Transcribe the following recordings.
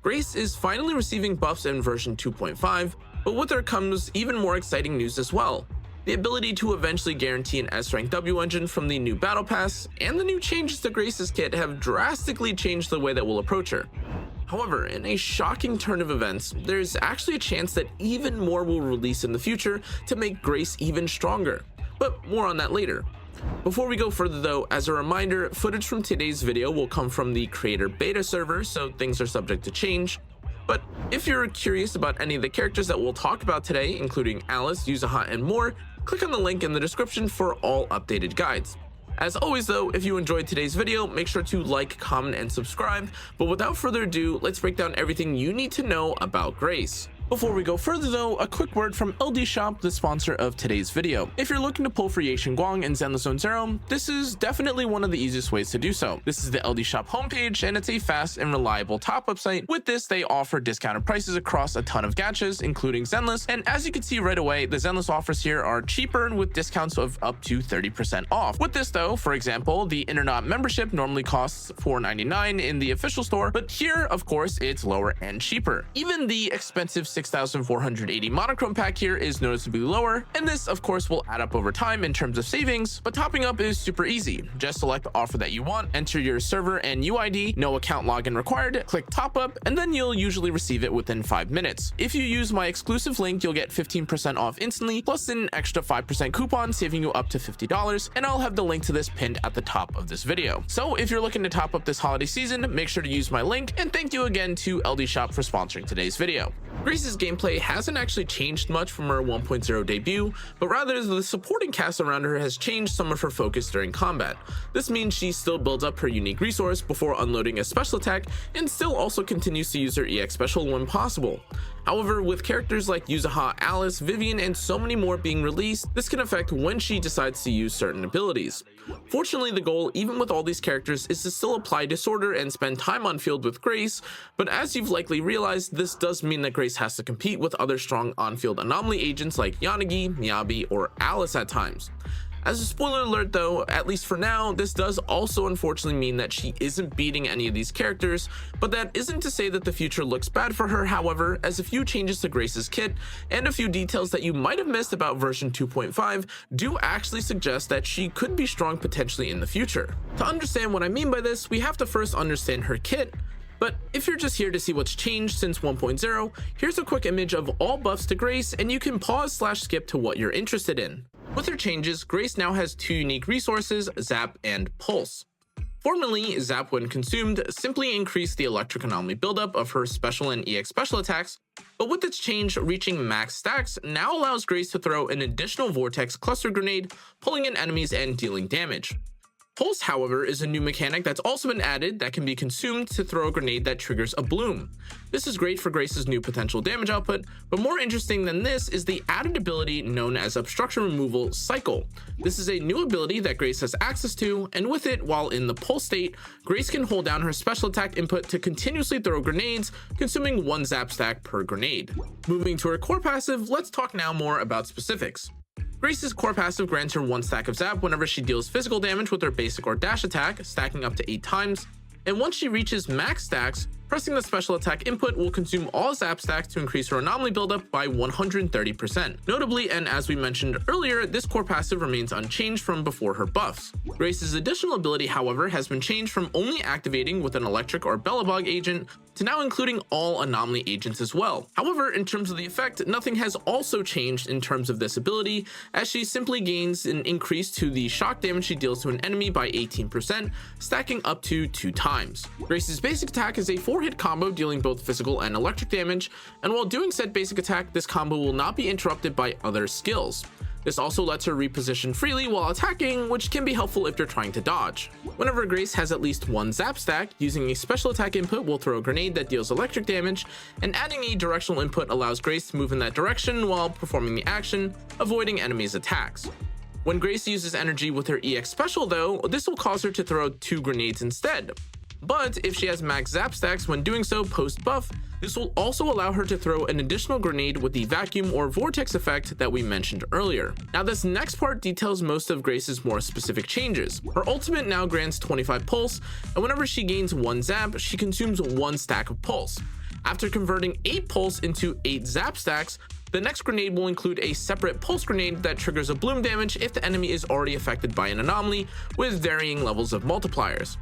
Grace is finally receiving buffs in version 2.5, but with her comes even more exciting news as well. The ability to eventually guarantee an S-rank W engine from the new battle pass, and the new changes to Grace's kit have drastically changed the way that we'll approach her. However, in a shocking turn of events, there's actually a chance that even more will release in the future to make Grace even stronger, but more on that later. Before we go further though, as a reminder, footage from today's video will come from the creator beta server, so things are subject to change. But if you're curious about any of the characters that we'll talk about today, including Alice, Yuzuha, and more, click on the link in the description for all updated guides. As always though, if you enjoyed today's video, make sure to like, comment, and subscribe. But without further ado, let's break down everything you need to know about Grace. Before we go further though, a quick word from LD Shop, the sponsor of today's video. If you're looking to pull for Yanshin Guang and ZenlessZoneZero, this is definitely one of the easiest ways to do so. This is the LD Shop homepage, and it's a fast and reliable top-up site. With this, they offer discounted prices across a ton of gachas, including Zenless, and as you can see right away, the Zenless offers here are cheaper with discounts of up to 30% off. With this though, for example, the Internet membership normally costs $4.99 in the official store, but here, of course, it's lower and cheaper. Even the expensive 6,480 monochrome pack here is noticeably lower, and this of course will add up over time in terms of savings, but topping up is super easy. Just select the offer that you want, enter your server and UID, no account login required, click top up, and then you'll usually receive it within 5 minutes. If you use my exclusive link, you'll get 15% off instantly, plus an extra 5% coupon, saving you up to $50, and I'll have the link to this pinned at the top of this video. So if you're looking to top up this holiday season, make sure to use my link, and thank you again to LD Shop for sponsoring today's video. Grace's gameplay hasn't actually changed much from her 1.0 debut, but rather the supporting cast around her has changed some of her focus during combat. This means she still builds up her unique resource before unloading a special attack, and still also continues to use her EX special when possible. However, with characters like Yuzuha, Alice, Vivian, and so many more being released, this can affect when she decides to use certain abilities. Fortunately, the goal, even with all these characters, is to still apply disorder and spend time on field with Grace, but as you've likely realized, this does mean that Grace has to compete with other strong on-field anomaly agents like Yanagi, Miyabi, or Alice at times. As a spoiler alert though, at least for now, this does also unfortunately mean that she isn't beating any of these characters, but that isn't to say that the future looks bad for her. However, as a few changes to Grace's kit and a few details that you might have missed about version 2.5 do actually suggest that she could be strong potentially in the future. To understand what I mean by this, we have to first understand her kit. But if you're just here to see what's changed since 1.0, here's a quick image of all buffs to Grace, and you can pause/skip to what you're interested in. With her changes, Grace now has two unique resources, Zap and Pulse. Formerly, Zap when consumed simply increased the electric anomaly buildup of her special and EX special attacks, but with its change, reaching max stacks now allows Grace to throw an additional Vortex cluster grenade, pulling in enemies and dealing damage. Pulse, however, is a new mechanic that's also been added that can be consumed to throw a grenade that triggers a bloom. This is great for Grace's new potential damage output, but more interesting than this is the added ability known as Obstruction Removal Cycle. This is a new ability that Grace has access to, and with it, while in the pulse state, Grace can hold down her special attack input to continuously throw grenades, consuming 1 zap stack per grenade. Moving to her core passive, let's talk now more about specifics. Grace's core passive grants her 1 stack of zap whenever she deals physical damage with her basic or dash attack, stacking up to 8 times, and once she reaches max stacks, pressing the special attack input will consume all zap stacks to increase her anomaly buildup by 130%. Notably, and as we mentioned earlier, this core passive remains unchanged from before her buffs. Grace's additional ability, however, has been changed from only activating with an electric or Bellabog agent to now including all anomaly agents as well. However, in terms of the effect, nothing has also changed in terms of this ability, as she simply gains an increase to the shock damage she deals to an enemy by 18%, stacking up to 2 times. Grace's basic attack is a 4-hit combo dealing both physical and electric damage, and while doing said basic attack, this combo will not be interrupted by other skills. This also lets her reposition freely while attacking, which can be helpful if you're trying to dodge. Whenever Grace has at least 1 zap stack, using a special attack input will throw a grenade that deals electric damage, and adding a directional input allows Grace to move in that direction while performing the action, avoiding enemies' attacks. When Grace uses energy with her EX special though, this will cause her to throw 2 grenades instead. But if she has max zap stacks when doing so post buff, this will also allow her to throw an additional grenade with the vacuum or vortex effect that we mentioned earlier. Now this next part details most of Grace's more specific changes. Her ultimate now grants 25 pulse, and whenever she gains 1 zap, she consumes 1 stack of pulse. After converting 8 pulse into 8 zap stacks, the next grenade will include a separate pulse grenade that triggers a bloom damage if the enemy is already affected by an anomaly, with varying levels of multipliers.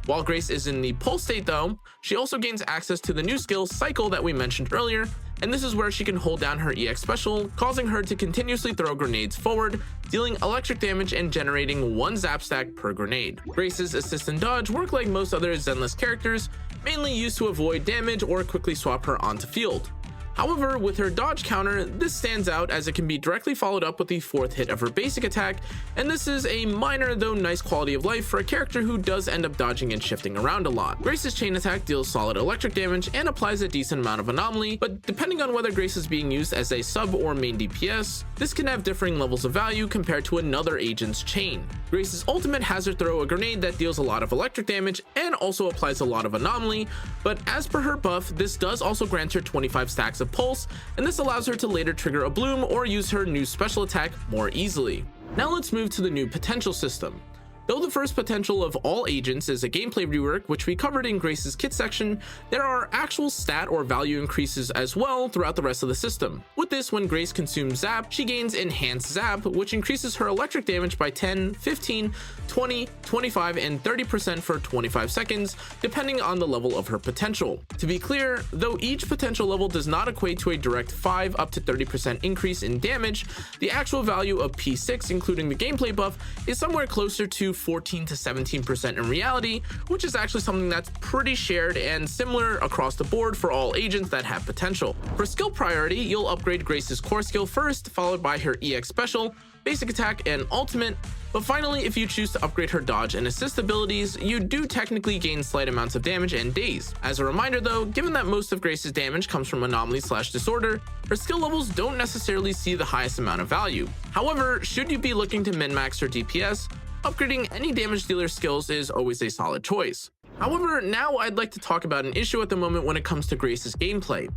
While Grace is in the pulse state though, she also gains access to the new skill Cycle that we mentioned earlier, and this is where she can hold down her EX special, causing her to continuously throw grenades forward, dealing electric damage and generating 1 zap stack per grenade. Grace's assist and dodge work like most other Zenless characters, mainly used to avoid damage or quickly swap her onto field. However, with her dodge counter, this stands out as it can be directly followed up with the 4th hit of her basic attack, and this is a minor though nice quality of life for a character who does end up dodging and shifting around a lot. Grace's chain attack deals solid electric damage and applies a decent amount of anomaly, but depending on whether Grace is being used as a sub or main DPS, this can have differing levels of value compared to another agent's chain. Grace's ultimate has her throw a grenade that deals a lot of electric damage and also applies a lot of anomaly, but as per her buff, this does also grant her 25 stacks of pulse, and this allows her to later trigger a bloom or use her new special attack more easily. Now let's move to the new potential system. Though the first potential of all agents is a gameplay rework, which we covered in Grace's kit section, there are actual stat or value increases as well throughout the rest of the system. With this, when Grace consumes Zap, she gains Enhanced Zap, which increases her electric damage by 10, 15, 20, 25, and 30% for 25 seconds, depending on the level of her potential. To be clear, though each potential level does not equate to a direct 5 up to 30% increase in damage, the actual value of P6, including the gameplay buff, is somewhere closer to 14 to 17% in reality, which is actually something that's pretty shared and similar across the board for all agents that have potential. For skill priority, you'll upgrade Grace's core skill first, followed by her EX special, basic attack, and ultimate, but finally, if you choose to upgrade her dodge and assist abilities, you do technically gain slight amounts of damage and daze. As a reminder though, given that most of Grace's damage comes from anomaly/disorder, her skill levels don't necessarily see the highest amount of value. However, should you be looking to min-max her DPS, upgrading any damage dealer skills is always a solid choice. However, now I'd like to talk about an issue at the moment when it comes to Grace's gameplay.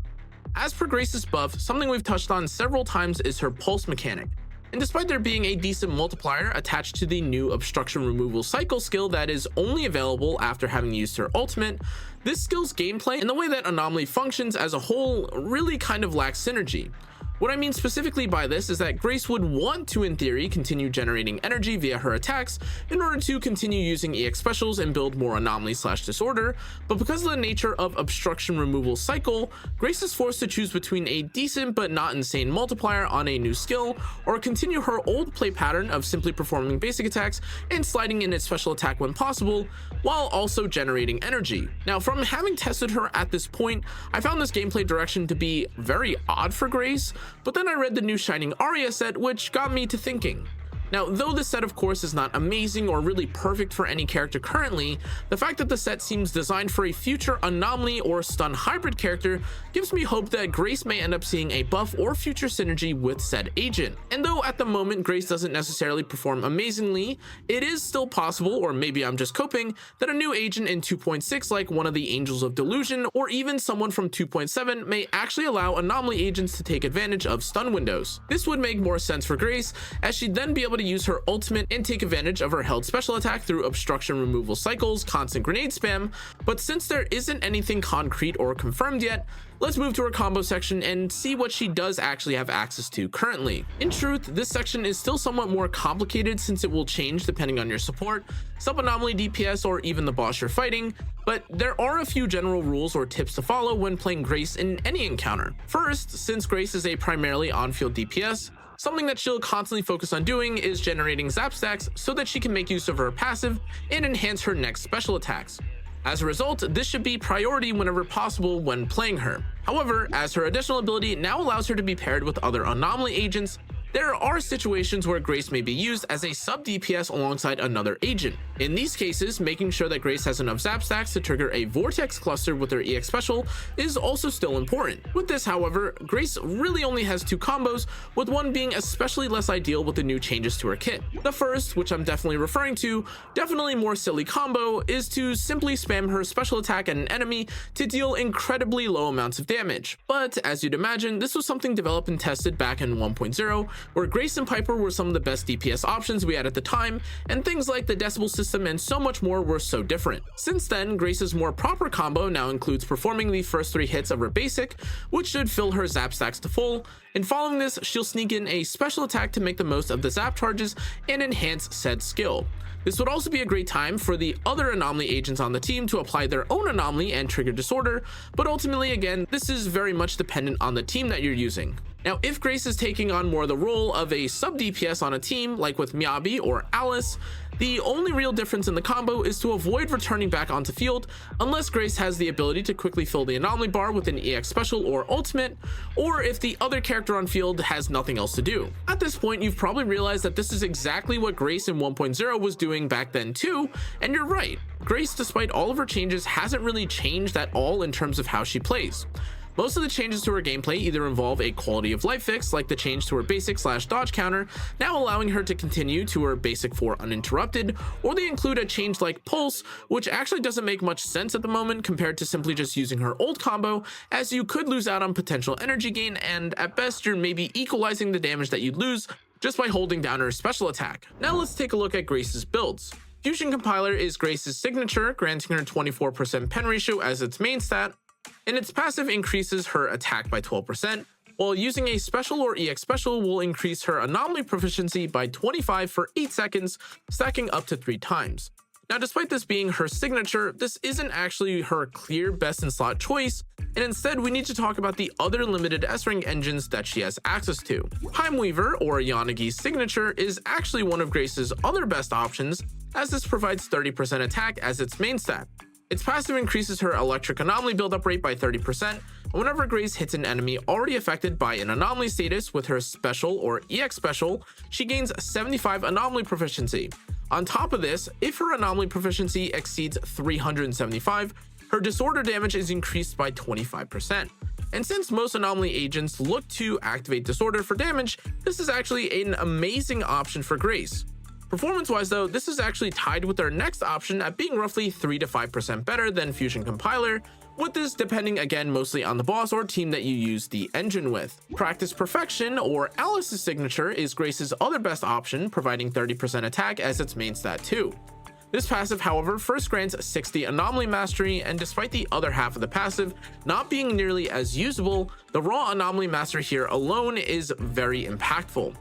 As per Grace's buff, something we've touched on several times is her pulse mechanic. And despite there being a decent multiplier attached to the new obstruction removal cycle skill that is only available after having used her ultimate, this skill's gameplay and the way that anomaly functions as a whole really kind of lacks synergy. What I mean specifically by this is that Grace would want to, in theory, continue generating energy via her attacks in order to continue using EX specials and build more anomaly/disorder, but because of the nature of obstruction removal cycle, Grace is forced to choose between a decent but not insane multiplier on a new skill, or continue her old play pattern of simply performing basic attacks and sliding in its special attack when possible, while also generating energy. Now, from having tested her at this point, I found this gameplay direction to be very odd for Grace, but then I read the new Shining Aria set, which got me to thinking. Now, though this set of course is not amazing or really perfect for any character currently, the fact that the set seems designed for a future anomaly or stun hybrid character gives me hope that Grace may end up seeing a buff or future synergy with said agent. And though at the moment Grace doesn't necessarily perform amazingly, it is still possible, or maybe I'm just coping, that a new agent in 2.6 like one of the Angels of Delusion or even someone from 2.7 may actually allow anomaly agents to take advantage of stun windows. This would make more sense for Grace, as she'd then be able to use her ultimate and take advantage of her held special attack through obstruction removal cycles, constant grenade spam, but since there isn't anything concrete or confirmed yet, let's move to her combo section and see what she does actually have access to currently. In truth, this section is still somewhat more complicated since it will change depending on your support, sub-anomaly DPS, or even the boss you're fighting, but there are a few general rules or tips to follow when playing Grace in any encounter. First, since Grace is a primarily on-field DPS, something that she'll constantly focus on doing is generating zap stacks so that she can make use of her passive and enhance her next special attacks. As a result, this should be priority whenever possible when playing her. However, as her additional ability now allows her to be paired with other anomaly agents, there are situations where Grace may be used as a sub DPS alongside another agent. In these cases, making sure that Grace has enough zap stacks to trigger a vortex cluster with her EX special is also still important. With this, however, Grace really only has 2 combos, with one being especially less ideal with the new changes to her kit. The first, which I'm definitely referring to, definitely more silly combo, is to simply spam her special attack at an enemy to deal incredibly low amounts of damage. But as you'd imagine, this was something developed and tested back in 1.0, where Grace and Piper were some of the best DPS options we had at the time, and things like the decibel system and so much more were so different. Since then, Grace's more proper combo now includes performing the first 3 hits of her basic, which should fill her zap stacks to full, and following this, she'll sneak in a special attack to make the most of the zap charges and enhance said skill. This would also be a great time for the other anomaly agents on the team to apply their own anomaly and trigger disorder, but ultimately again, this is very much dependent on the team that you're using. Now, if Grace is taking on more the role of a sub DPS on a team, like with Miyabi or Alice, the only real difference in the combo is to avoid returning back onto field unless Grace has the ability to quickly fill the anomaly bar with an EX special or ultimate, or if the other character on field has nothing else to do. At this point, you've probably realized that this is exactly what Grace in 1.0 was doing back then too, and you're right. Grace, despite all of her changes, hasn't really changed at all in terms of how she plays. Most of the changes to her gameplay either involve a quality of life fix, like the change to her basic / dodge counter, now allowing her to continue to her basic 4 uninterrupted, or they include a change like Pulse, which actually doesn't make much sense at the moment compared to simply just using her old combo, as you could lose out on potential energy gain, and at best you're maybe equalizing the damage that you'd lose just by holding down her special attack. Now let's take a look at Grace's builds. Fusion Compiler is Grace's signature, granting her 24% pen ratio as its main stat, and its passive increases her attack by 12%, while using a special or EX special will increase her anomaly proficiency by 25 for 8 seconds, stacking up to 3 times. Now, despite this being her signature, this isn't actually her clear best in slot choice, and instead we need to talk about the other limited S-rank engines that she has access to. Time Weaver, or Yanagi's signature, is actually one of Grace's other best options, as this provides 30% attack as its main stat. Its passive increases her electric anomaly buildup rate by 30%, and whenever Grace hits an enemy already affected by an anomaly status with her special or EX special, she gains 75 anomaly proficiency. On top of this, if her anomaly proficiency exceeds 375, her disorder damage is increased by 25%. And since most anomaly agents look to activate disorder for damage, this is actually an amazing option for Grace. Performance-wise though, this is actually tied with our next option at being roughly 3 to 5% better than Fusion Compiler, with this depending again mostly on the boss or team that you use the engine with. Practice Perfection, or Alice's signature, is Grace's other best option, providing 30% attack as its main stat too. This passive, however, first grants 60 anomaly mastery, and despite the other half of the passive not being nearly as usable, the raw anomaly mastery here alone is very impactful.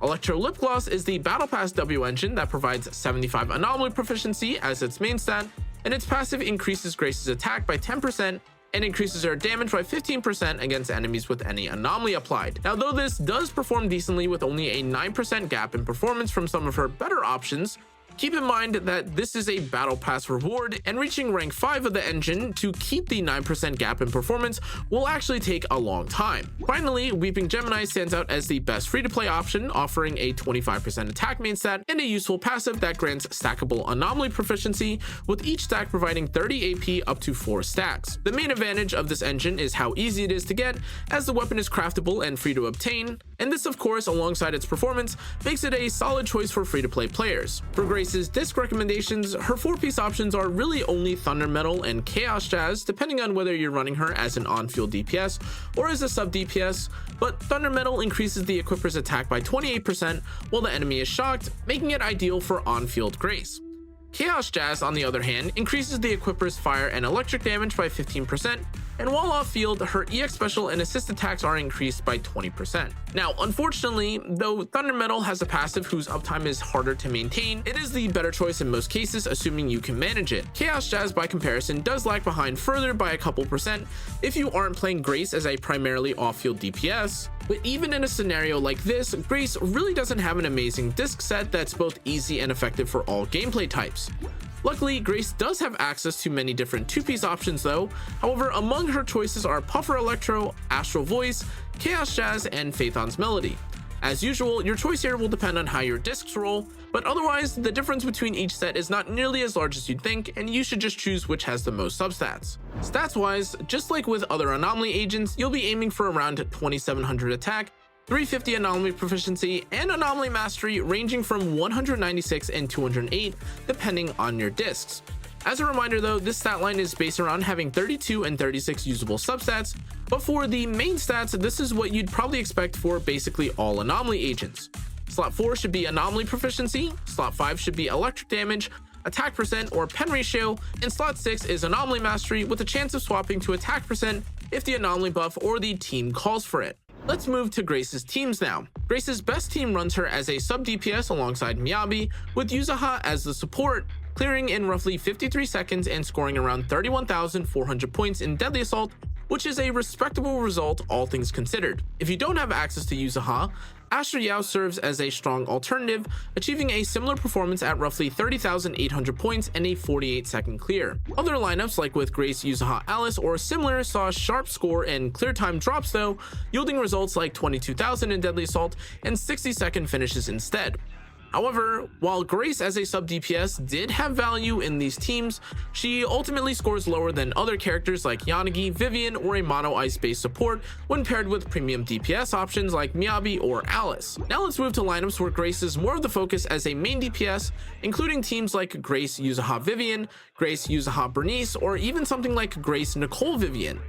Electro Lip Gloss is the Battle Pass W engine that provides 75 anomaly proficiency as its main stat, and its passive increases Grace's attack by 10% and increases her damage by 15% against enemies with any anomaly applied. Now, though this does perform decently with only a 9% gap in performance from some of her better options, keep in mind that this is a battle pass reward, and reaching rank 5 of the engine to keep the 9% gap in performance will actually take a long time. Finally, Weeping Gemini stands out as the best free-to-play option, offering a 25% attack main stat and a useful passive that grants stackable anomaly proficiency, with each stack providing 30 AP up to 4 stacks. The main advantage of this engine is how easy it is to get, as the weapon is craftable and free to obtain, and this of course alongside its performance makes it a solid choice for free-to-play players. For Grace's disc recommendations, her 4-piece options are really only Thunder Metal and Chaos Jazz, depending on whether you're running her as an on-field DPS or as a sub DPS, but Thunder Metal increases the equipper's attack by 28% while the enemy is shocked, making it ideal for on-field Grace. Chaos Jazz, on the other hand, increases the equipper's fire and electric damage by 15%, and while off field, her EX special and assist attacks are increased by 20%. Now, unfortunately, though Thunder Metal has a passive whose uptime is harder to maintain, it is the better choice in most cases, assuming you can manage it. Chaos Jazz, by comparison, does lag behind further by a couple percent if you aren't playing Grace as a primarily off-field DPS, but even in a scenario like this, Grace really doesn't have an amazing disc set that's both easy and effective for all gameplay types. Luckily, Grace does have access to many different 2-piece options though. However, among her choices are Puffer Electro, Astral Voice, Chaos Jazz, and Phaethon's Melody. As usual, your choice here will depend on how your discs roll, but otherwise, the difference between each set is not nearly as large as you'd think, and you should just choose which has the most substats. Stats-wise, just like with other anomaly agents, you'll be aiming for around 2700 attack, 350 anomaly proficiency, and anomaly mastery ranging from 196 and 208 depending on your discs. As a reminder though, this stat line is based around having 32 and 36 usable substats, but for the main stats, this is what you'd probably expect for basically all anomaly agents. Slot 4 should be anomaly proficiency, slot 5 should be electric damage, attack percent or pen ratio, and slot 6 is anomaly mastery with a chance of swapping to attack percent if the anomaly buff or the team calls for it. Let's move to Grace's teams now. Grace's best team runs her as a sub DPS alongside Miyabi, with Yuzuha as the support, clearing in roughly 53 seconds and scoring around 31,400 points in Deadly Assault, which is a respectable result all things considered. If you don't have access to Yuzuha, Astra Yao serves as a strong alternative, achieving a similar performance at roughly 30,800 points and a 48-second clear. Other lineups like with Grace, Yuzuha, Alice, or similar saw sharp score and clear time drops though, yielding results like 22,000 in Deadly Assault and 60-second finishes instead. However, while Grace as a sub DPS did have value in these teams, she ultimately scores lower than other characters like Yanagi, Vivian, or a mono ice based support when paired with premium DPS options like Miyabi or Alice. Now let's move to lineups where Grace is more of the focus as a main DPS, including teams like Grace Yuzuha Vivian, Grace Yuzuha Bernice, or even something like Grace Nicole Vivian.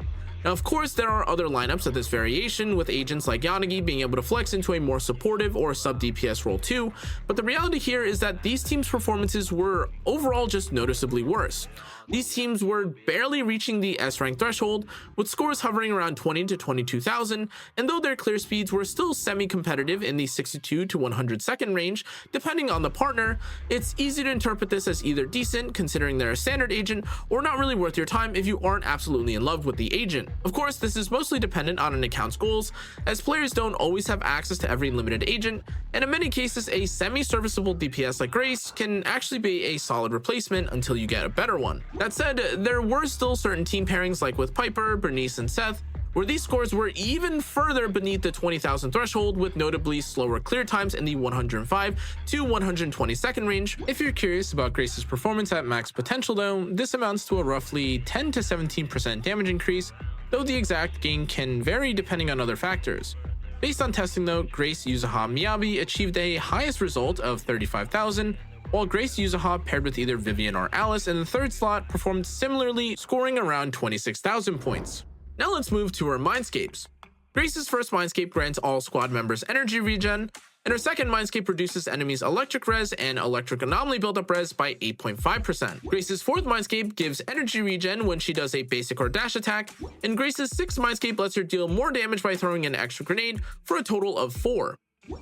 Now, of course, there are other lineups of this variation, with agents like Yanagi being able to flex into a more supportive or sub DPS role too, but the reality here is that these teams' performances were overall just noticeably worse. These teams were barely reaching the S rank threshold, with scores hovering around 20 to 22,000, and though their clear speeds were still semi-competitive in the 62 to 100 second range, depending on the partner, it's easy to interpret this as either decent, considering they're a standard agent, or not really worth your time if you aren't absolutely in love with the agent. Of course, this is mostly dependent on an account's goals, as players don't always have access to every limited agent, and in many cases, a semi-serviceable DPS like Grace can actually be a solid replacement until you get a better one. That said, there were still certain team pairings like with Piper, Bernice, and Seth, where these scores were even further beneath the 20,000 threshold, with notably slower clear times in the 105 to 120 second range. If you're curious about Grace's performance at max potential though, this amounts to a roughly 10 to 17% damage increase, though the exact gain can vary depending on other factors. Based on testing though, Grace Yuzuha Miyabi achieved a highest result of 35,000, while Grace Yuzuha paired with either Vivian or Alice in the third slot performed similarly, scoring around 26,000 points. Now let's move to her Mindscapes. Grace's first Mindscape grants all squad members energy regen, and her second Mindscape reduces enemies' electric res and electric anomaly buildup res by 8.5%. Grace's fourth Mindscape gives energy regen when she does a basic or dash attack, and Grace's sixth Mindscape lets her deal more damage by throwing an extra grenade for a total of 4.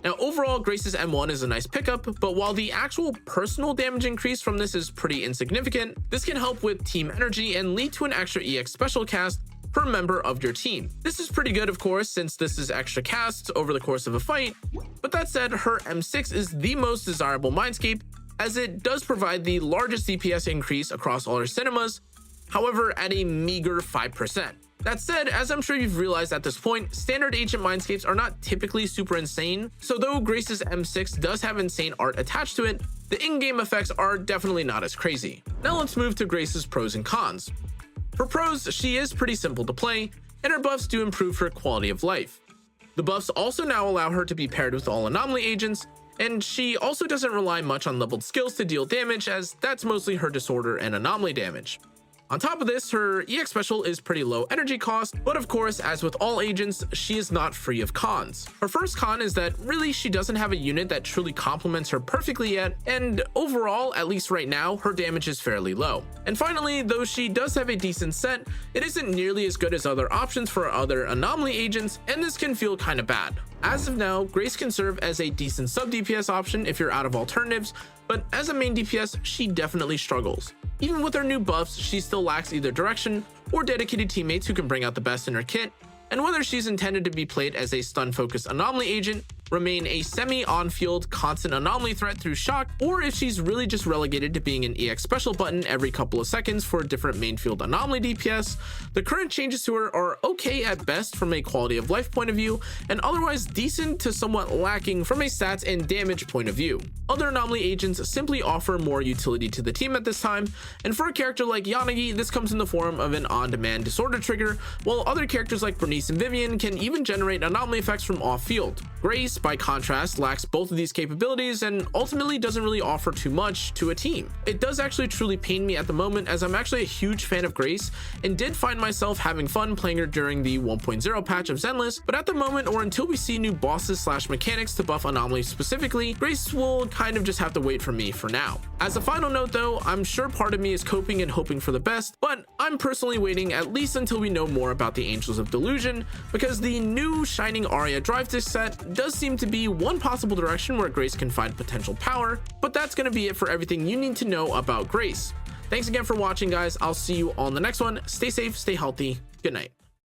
Now overall, Grace's M1 is a nice pickup, but while the actual personal damage increase from this is pretty insignificant, this can help with team energy and lead to an extra EX special cast per member of your team. This is pretty good, of course, since this is extra casts over the course of a fight, but that said, her M6 is the most desirable Mindscape, as it does provide the largest DPS increase across all her cinemas, however at a meager 5%. That said, as I'm sure you've realized at this point, standard agent Mindscapes are not typically super insane, so though Grace's M6 does have insane art attached to it, the in-game effects are definitely not as crazy. Now let's move to Grace's pros and cons. For pros, she is pretty simple to play, and her buffs do improve her quality of life. The buffs also now allow her to be paired with all anomaly agents, and she also doesn't rely much on leveled skills to deal damage, as that's mostly her disorder and anomaly damage. On top of this, her EX special is pretty low energy cost, but of course, as with all agents, she is not free of cons. Her first con is that really she doesn't have a unit that truly complements her perfectly yet, and overall, at least right now, her damage is fairly low. And finally, though she does have a decent set, it isn't nearly as good as other options for other anomaly agents, and this can feel kinda bad. As of now, Grace can serve as a decent sub DPS option if you're out of alternatives, but as a main DPS, she definitely struggles. Even with her new buffs, she still lacks either direction or dedicated teammates who can bring out the best in her kit, and whether she's intended to be played as a stun-focused anomaly agent, remain a semi-on-field constant anomaly threat through shock, or if she's really just relegated to being an EX special button every couple of seconds for a different main field anomaly DPS, the current changes to her are okay at best from a quality of life point of view, and otherwise decent to somewhat lacking from a stats and damage point of view. Other anomaly agents simply offer more utility to the team at this time, and for a character like Yanagi, this comes in the form of an on-demand disorder trigger, while other characters like Bernice and Vivian can even generate anomaly effects from off-field. Grace, by contrast, lacks both of these capabilities and ultimately doesn't really offer too much to a team. It does actually truly pain me at the moment, as I'm actually a huge fan of Grace and did find myself having fun playing her during the 1.0 patch of Zenless, but at the moment, or until we see new bosses slash mechanics to buff anomalies specifically, Grace will kind of just have to wait for me for now. As a final note though, I'm sure part of me is coping and hoping for the best, but I'm personally waiting at least until we know more about the Angels of Delusion, because the new Shining Aria drive disc set does seem to be one possible direction where Grace can find potential power. But that's going to be it for everything you need to know about Grace. Thanks again for watching, guys. I'll see you on the next one. Stay safe, stay healthy. Good night.